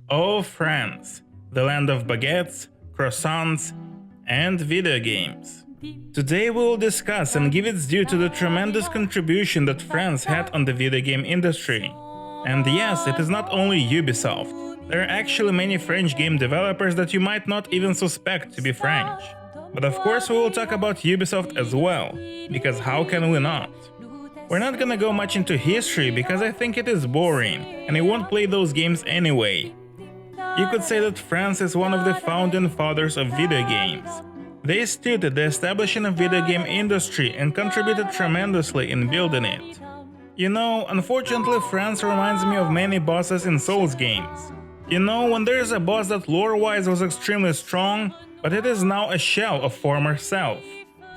Oh, France, the land of baguettes, croissants, and video games. Today we will discuss and give its due to the tremendous contribution that France had on the video game industry. And yes, it is not only Ubisoft. There are actually many French game developers that you might not even suspect to be French. But of course we will talk about Ubisoft as well, because how can we not? We're not gonna go much into history because I think it is boring, and I won't play those games anyway. You could say that France is one of the founding fathers of video games. They started the establishing of video game industry and contributed tremendously in building it. You know, unfortunately France reminds me of many bosses in Souls games. You know, when there is a boss that lore-wise was extremely strong, but it is now a shell of former self.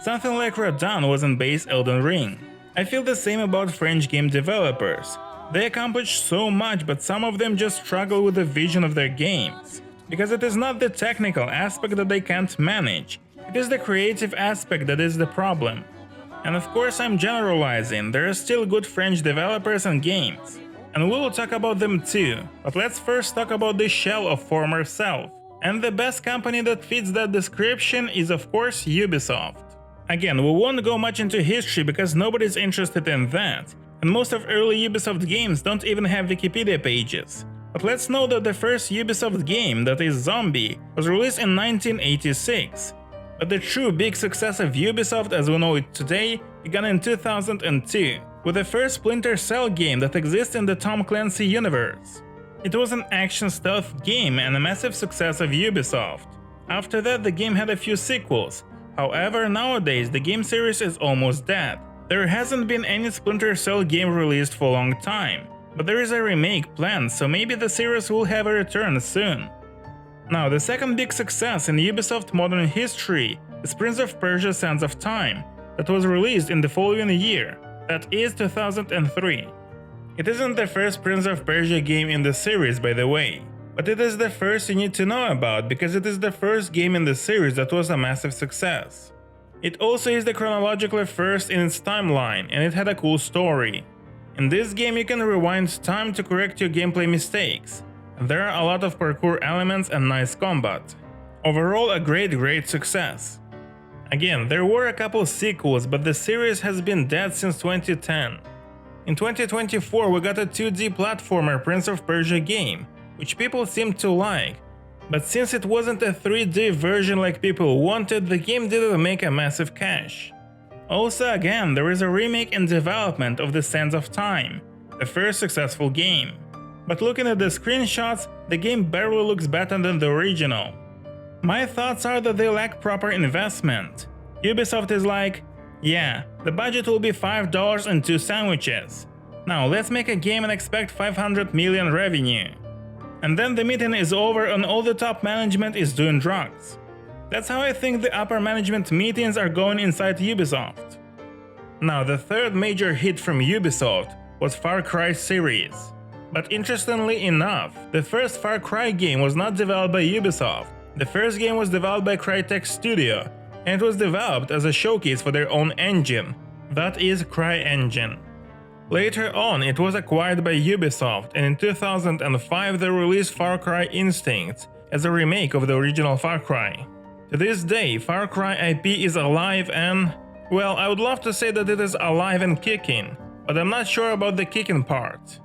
Something like Radahn was in base Elden Ring. I feel the same about French game developers. They accomplish so much, but some of them just struggle with the vision of their games. Because it is not the technical aspect that they can't manage, it is the creative aspect that is the problem. And of course I'm generalizing, there are still good French developers and games. And we will talk about them too, but let's first talk about the shell of former self. And the best company that fits that description is of course Ubisoft. Again, we won't go much into history because nobody's interested in that. And most of early Ubisoft games don't even have Wikipedia pages. But let's know that the first Ubisoft game, that is Zombie, was released in 1986. But the true big success of Ubisoft as we know it today began in 2002, with the first Splinter Cell game that exists in the Tom Clancy universe. It was an action stealth game and a massive success of Ubisoft. After that the game had a few sequels, however nowadays the game series is almost dead. There hasn't been any Splinter Cell game released for a long time, but there is a remake planned, so maybe the series will have a return soon. Now, the second big success in Ubisoft modern history is Prince of Persia: Sands of Time, that was released in the following year, that is 2003. It isn't the first Prince of Persia game in the series, by the way, but it is the first you need to know about because it is the first game in the series that was a massive success. It also is the chronologically first in its timeline, and it had a cool story. In this game you can rewind time to correct your gameplay mistakes. There are a lot of parkour elements and nice combat. Overall a great success. Again, there were a couple sequels, but the series has been dead since 2010. In 2024 we got a 2D platformer Prince of Persia game, which people seem to like. But since it wasn't a 3D version like people wanted, the game didn't make a massive cash. Also again, there is a remake in development of the Sands of Time, the first successful game. But looking at the screenshots, the game barely looks better than the original. My thoughts are that they lack proper investment. Ubisoft is like, yeah, the budget will be $5 and 2 sandwiches. Now let's make a game and expect 500 million revenue. And then the meeting is over and all the top management is doing drugs. That's how I think the upper management meetings are going inside Ubisoft. Now the third major hit from Ubisoft was Far Cry series. But interestingly enough, the first Far Cry game was not developed by Ubisoft. The first game was developed by Crytek Studio, and it was developed as a showcase for their own engine, that is CryEngine. Later on, it was acquired by Ubisoft, and in 2005 they released Far Cry Instinct as a remake of the original Far Cry. To this day, Far Cry IP is alive and, well, I would love to say that it is alive and kicking, but I'm not sure about the kicking part.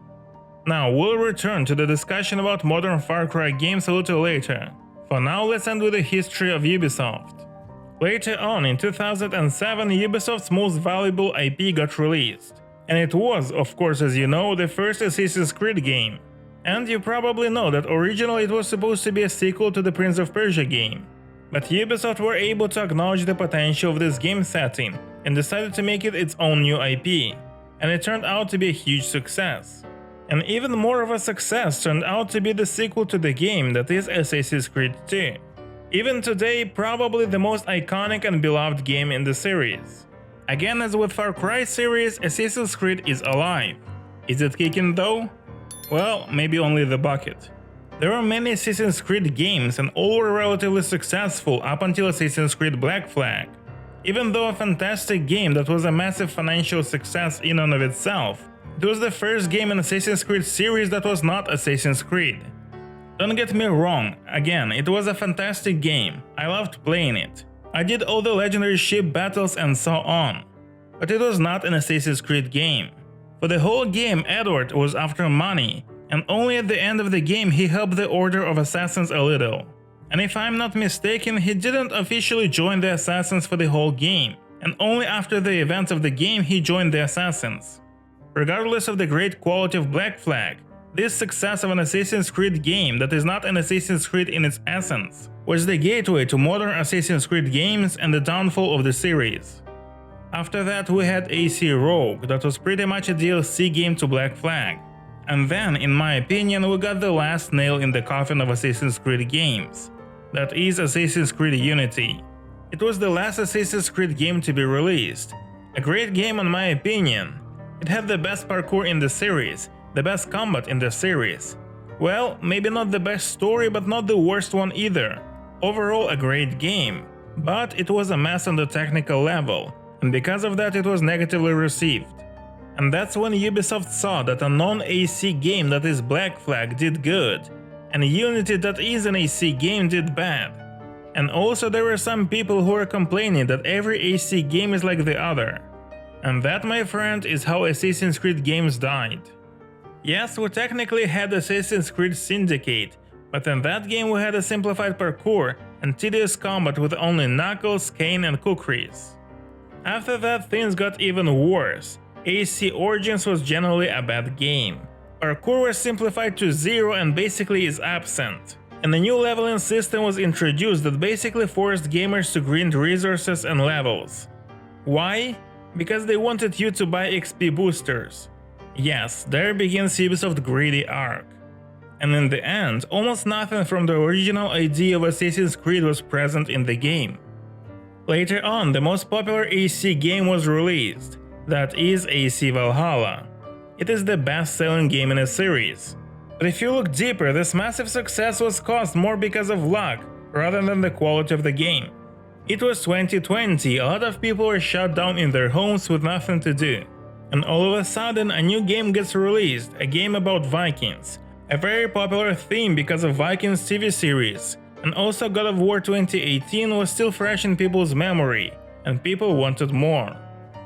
Now, we'll return to the discussion about modern Far Cry games a little later. For now, let's end with the history of Ubisoft. Later on, in 2007, Ubisoft's most valuable IP got released. And it was, of course as you know, the first Assassin's Creed game. And you probably know that originally it was supposed to be a sequel to the Prince of Persia game. But Ubisoft were able to acknowledge the potential of this game setting and decided to make it its own new IP. And it turned out to be a huge success. And even more of a success turned out to be the sequel to the game, that is Assassin's Creed 2. Even today, probably the most iconic and beloved game in the series. Again, as with Far Cry series, Assassin's Creed is alive. Is it kicking though? Well, maybe only the bucket. There are many Assassin's Creed games and all were relatively successful up until Assassin's Creed Black Flag. Even though a fantastic game that was a massive financial success in and of itself, it was the first game in Assassin's Creed series that was not Assassin's Creed. Don't get me wrong, again, it was a fantastic game, I loved playing it. I did all the legendary ship battles and so on. But it was not an Assassin's Creed game. For the whole game, Edward was after money, and only at the end of the game he helped the Order of Assassins a little. And if I'm not mistaken, he didn't officially join the Assassins for the whole game, and only after the events of the game he joined the Assassins. Regardless of the great quality of Black Flag, this success of an Assassin's Creed game that is not an Assassin's Creed in its essence was the gateway to modern Assassin's Creed games and the downfall of the series. After that we had AC Rogue, that was pretty much a DLC game to Black Flag. And then, in my opinion, we got the last nail in the coffin of Assassin's Creed games. That is Assassin's Creed Unity. It was the last Assassin's Creed game to be released. A great game in my opinion. It had the best parkour in the series, the best combat in the series. Well, maybe not the best story, but not the worst one either. Overall a great game, but it was a mess on the technical level, and because of that it was negatively received. And that's when Ubisoft saw that a non-AC game that is Black Flag did good, and Unity that is an AC game did bad. And also there were some people who were complaining that every AC game is like the other. And that, my friend, is how Assassin's Creed games died. Yes, we technically had Assassin's Creed Syndicate, but in that game we had a simplified parkour and tedious combat with only Knuckles, Kane and Kukris. After that things got even worse. AC Origins was generally a bad game. Parkour was simplified to zero and basically is absent. And a new leveling system was introduced that basically forced gamers to grind resources and levels. Why? Because they wanted you to buy XP boosters. Yes, there begins Ubisoft's greedy arc. And in the end, almost nothing from the original idea of Assassin's Creed was present in the game. Later on, the most popular AC game was released. That is AC Valhalla. It is the best-selling game in a series. But if you look deeper, this massive success was caused more because of luck rather than the quality of the game. It was 2020, a lot of people were shut down in their homes with nothing to do. And all of a sudden a new game gets released, a game about Vikings. A very popular theme because of Vikings TV series. And also God of War 2018 was still fresh in people's memory, and people wanted more.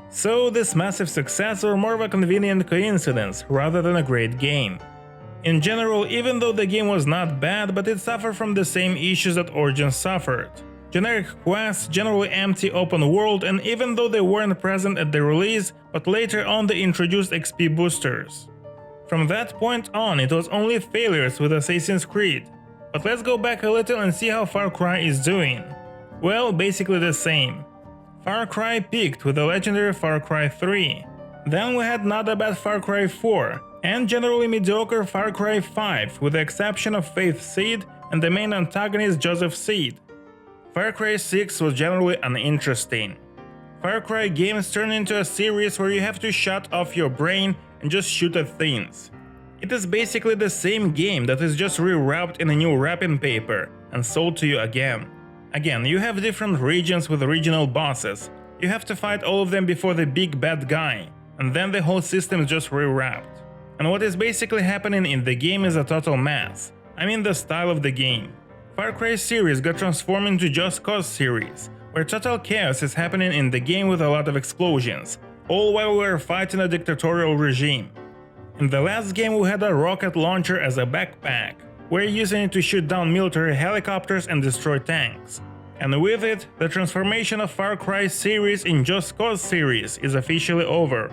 So this massive success was more of a convenient coincidence rather than a great game. In general, even though the game was not bad, but it suffered from the same issues that Origins suffered. Generic quests, generally empty open world, and even though they weren't present at the release, but later on they introduced XP boosters. From that point on, it was only failures with Assassin's Creed. But let's go back a little and see how Far Cry is doing. Well, basically the same. Far Cry peaked with the legendary Far Cry 3. Then we had not a bad Far Cry 4, and generally mediocre Far Cry 5 with the exception of Faith Seed and the main antagonist Joseph Seed. Far Cry 6 was generally uninteresting. Far Cry games turn into a series where you have to shut off your brain and just shoot at things. It is basically the same game that is just rewrapped in a new wrapping paper and sold to you again. Again, you have different regions with regional bosses, you have to fight all of them before the big bad guy, and then the whole system is just rewrapped. And what is basically happening in the game is a total mess. I mean the style of the game. Far Cry series got transformed into Just Cause series, where total chaos is happening in the game with a lot of explosions, all while we are fighting a dictatorial regime. In the last game we had a rocket launcher as a backpack, we're using it to shoot down military helicopters and destroy tanks. And with it, the transformation of Far Cry series in Just Cause series is officially over.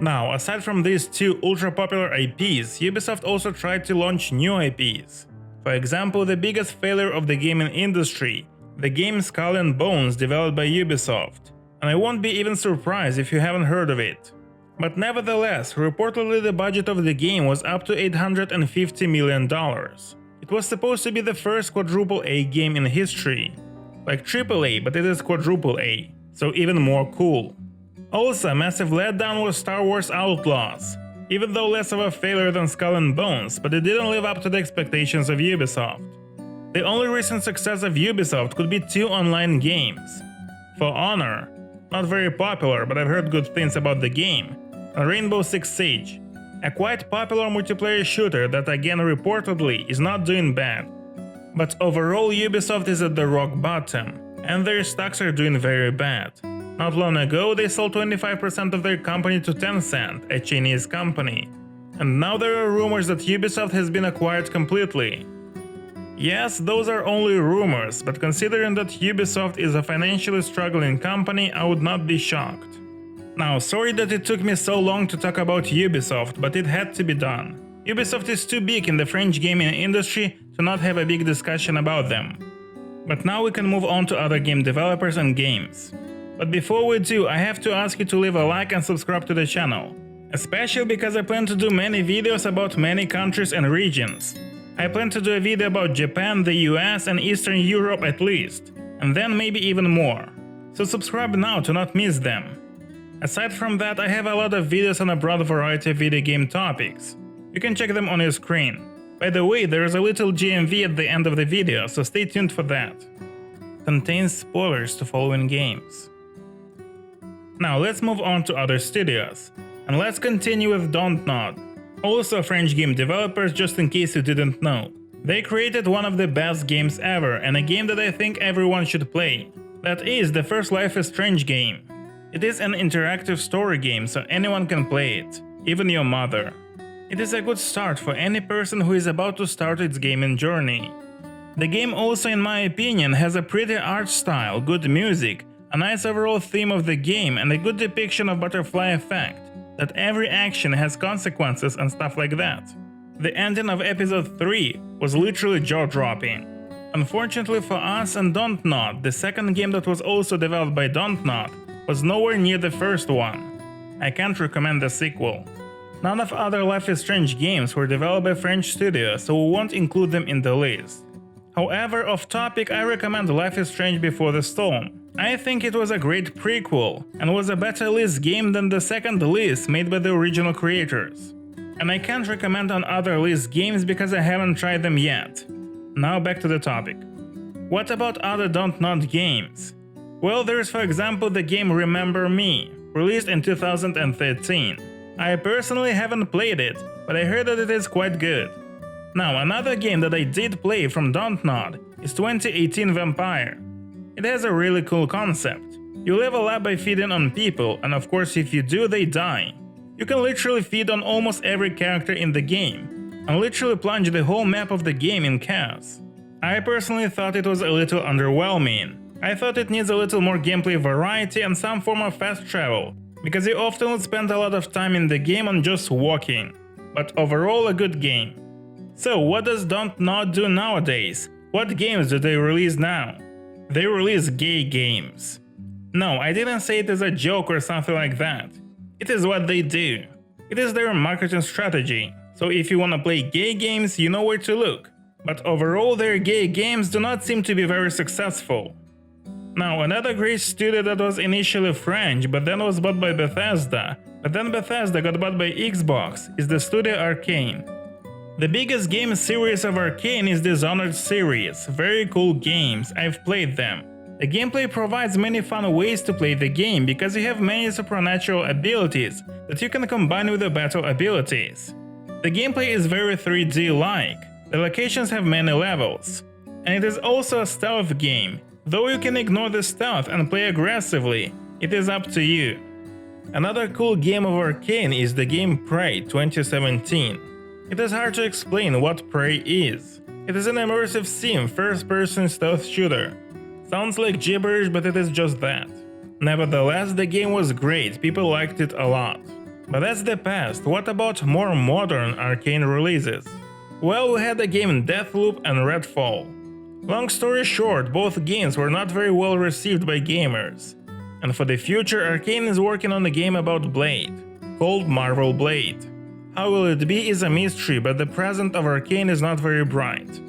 Now, aside from these two ultra-popular IPs, Ubisoft also tried to launch new IPs. For example, the biggest failure of the gaming industry, the game Skull and Bones developed by Ubisoft. And I won't be even surprised if you haven't heard of it. But nevertheless, reportedly the budget of the game was up to $850 million. It was supposed to be the first quadruple A game in history. Like AAA, but it is quadruple A, so even more cool. Also, a massive letdown was Star Wars Outlaws, even though less of a failure than Skull and Bones, but it didn't live up to the expectations of Ubisoft. The only recent success of Ubisoft could be two online games. For Honor, not very popular, but I've heard good things about the game, and Rainbow Six Siege. a quite popular multiplayer shooter that again reportedly is not doing bad. But overall Ubisoft is at the rock bottom, and their stocks are doing very bad. Not long ago they sold 25% of their company to Tencent, a Chinese company. And now there are rumors that Ubisoft has been acquired completely. Yes, those are only rumors, but considering that Ubisoft is a financially struggling company, I would not be shocked. Now, sorry that it took me so long to talk about Ubisoft, but it had to be done. Ubisoft is too big in the French gaming industry to not have a big discussion about them. But now we can move on to other game developers and games. But before we do, I have to ask you to leave a like and subscribe to the channel. Especially because I plan to do many videos about many countries and regions. I plan to do a video about Japan, the US and Eastern Europe at least, and then maybe even more. So subscribe now to not miss them. Aside from that, I have a lot of videos on a broad variety of video game topics. You can check them on your screen. By the way, there is a little GMV at the end of the video, so stay tuned for that. Contains spoilers to following games. Now let's move on to other studios. And let's continue with Dontnod, also French game developers, just in case you didn't know. They created one of the best games ever, and a game that I think everyone should play. That is the first Life is Strange game. It is an interactive story game, so anyone can play it, even your mother. It is a good start for any person who is about to start its gaming journey. The game also, in my opinion, has a pretty art style, good music, a nice overall theme of the game, and a good depiction of butterfly effect, that every action has consequences and stuff like that. The ending of episode 3 was literally jaw-dropping. Unfortunately for us and Dontnod, the second game that was also developed by Dontnod was nowhere near the first one. I can't recommend the sequel. None of other Life is Strange games were developed by French studios, so we won't include them in the list. However, off topic, I recommend Life is Strange Before the Storm. I think it was a great prequel, and was a better Liz game than the second Liz made by the original creators. And I can't recommend on other Liz games because I haven't tried them yet. Now back to the topic. What about other Dontnod games? Well, there's for example the game Remember Me, released in 2013. I personally haven't played it, but I heard that it is quite good. Now, another game that I did play from Dontnod is 2018 Vampire. It has a really cool concept. You level up by feeding on people, and of course if you do, they die. You can literally feed on almost every character in the game, and literally plunge the whole map of the game in chaos. I personally thought it was a little underwhelming. I thought it needs a little more gameplay variety and some form of fast travel, because you often would spend a lot of time in the game on just walking. But overall a good game. So what does Dontnod do nowadays? What games do they release now? They release gay games. No, I didn't say it as a joke or something like that. It is what they do. It is their marketing strategy. So if you wanna play gay games, you know where to look. But overall their gay games do not seem to be very successful. Now, another great studio that was initially French but then was bought by Bethesda, but then Bethesda got bought by Xbox, is the studio Arcane. The biggest game series of Arcane is Dishonored series, very cool games, I've played them. The gameplay provides many fun ways to play the game because you have many supernatural abilities that you can combine with the battle abilities. The gameplay is very 3D-like, the locations have many levels. And it is also a stealth game. Though you can ignore the stealth and play aggressively, it is up to you. Another cool game of Arcane is the game Prey 2017. It is hard to explain what Prey is. It is an immersive sim first-person stealth shooter. Sounds like gibberish, but it is just that. Nevertheless, the game was great, people liked it a lot. But that's the past, what about more modern Arcane releases? Well, we had the game Deathloop and Redfall. Long story short, both games were not very well received by gamers. And for the future, Arcane is working on a game about Blade, called Marvel Blade. How will it be is a mystery, but the present of Arcane is not very bright.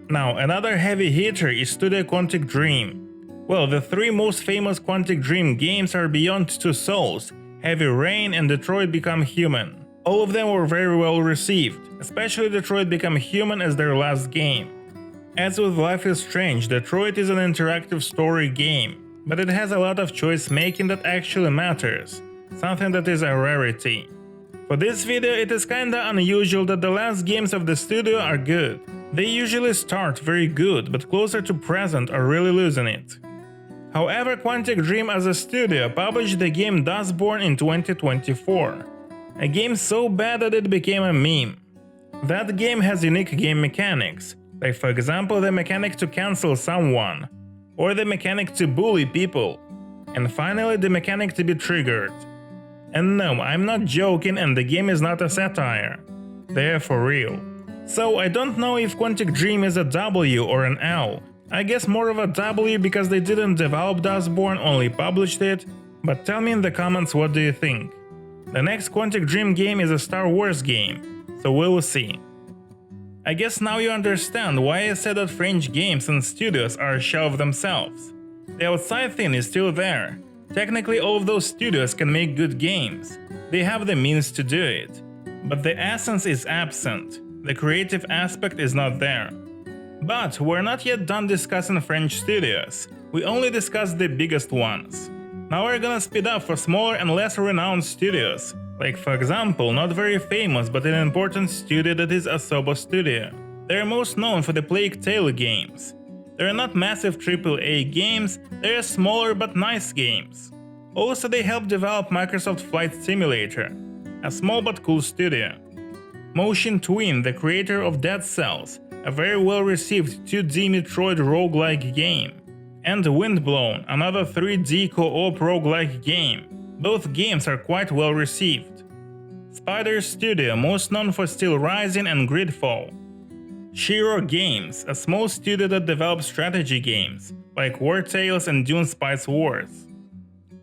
Now, another heavy hitter is Studio Quantic Dream. Well, the three most famous Quantic Dream games are Beyond Two Souls, Heavy Rain and Detroit Become Human. All of them were very well received, especially Detroit Become Human as their last game. As with Life is Strange, Detroit is an interactive story game, but it has a lot of choice making that actually matters, something that is a rarity. For this video, it is kinda unusual that the last games of the studio are good. They usually start very good, but closer to present are really losing it. However, Quantic Dream as a studio published the game Dustborn in 2024. A game so bad that it became a meme. That game has unique game mechanics, like for example the mechanic to cancel someone, or the mechanic to bully people, and finally the mechanic to be triggered. And no, I'm not joking, and the game is not a satire. They're for real. So I don't know if Quantic Dream is a W or an L. I guess more of a W because they didn't develop Dustborn, only published it, but tell me in the comments what do you think. The next Quantic Dream game is a Star Wars game, so we'll see. I guess now you understand why I said that French games and studios are a shell of themselves. The outside thing is still there. Technically all of those studios can make good games. They have the means to do it. But the essence is absent. The creative aspect is not there. But we're not yet done discussing French studios. We only discussed the biggest ones. Now we're gonna speed up for smaller and less renowned studios. Like for example, not very famous but an important studio that is Asobo Studio. They are most known for the Plague Tale games. They are not massive AAA games, they are smaller but nice games. Also they help develop Microsoft Flight Simulator, a small but cool studio. Motion Twin, the creator of Dead Cells, a very well received 2D Metroid roguelike game. And Windblown, another 3D co-op roguelike game. Both games are quite well received. Spider Studio, most known for Steel Rising and Gridfall. Shiro Games, a small studio that develops strategy games, like War Tales and Dune Spice Wars.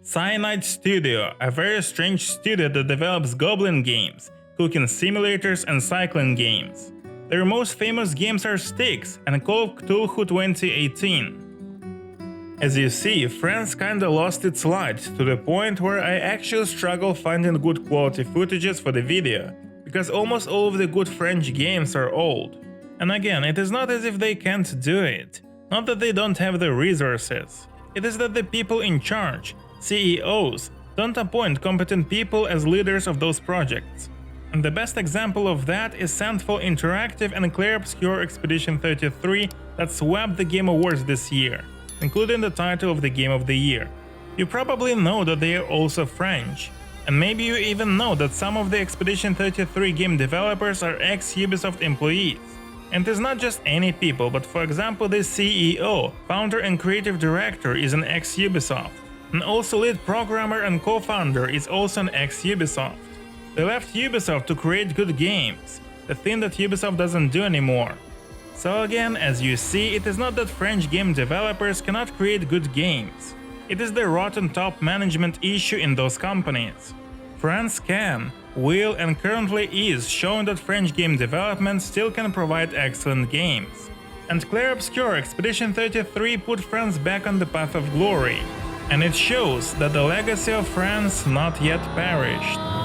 Cyanide Studio, a very strange studio that develops goblin games, cooking simulators and cycling games. Their most famous games are Styx and Call of Cthulhu 2018. As you see, France kinda lost its light to the point where I actually struggle finding good quality footages for the video, because almost all of the good French games are old. And again, it is not as if they can't do it, not that they don't have the resources. It is that the people in charge, CEOs, don't appoint competent people as leaders of those projects. And the best example of that is Sandfall Interactive and Clair Obscur Expedition 33 that swept the Game Awards this year, including the title of the Game of the Year. You probably know that they are also French, and maybe you even know that some of the Expedition 33 game developers are ex-Ubisoft employees. And it's not just any people, but for example the CEO, founder and creative director is an ex-Ubisoft, and also lead programmer and co-founder is also an ex-Ubisoft. They left Ubisoft to create good games, the thing that Ubisoft doesn't do anymore. So again, as you see, it is not that French game developers cannot create good games. It is the rotten top management issue in those companies. France can, will and currently is showing that French game development still can provide excellent games. And Clair Obscur Expedition 33 put France back on the path of glory. And it shows that the legacy of France not yet perished.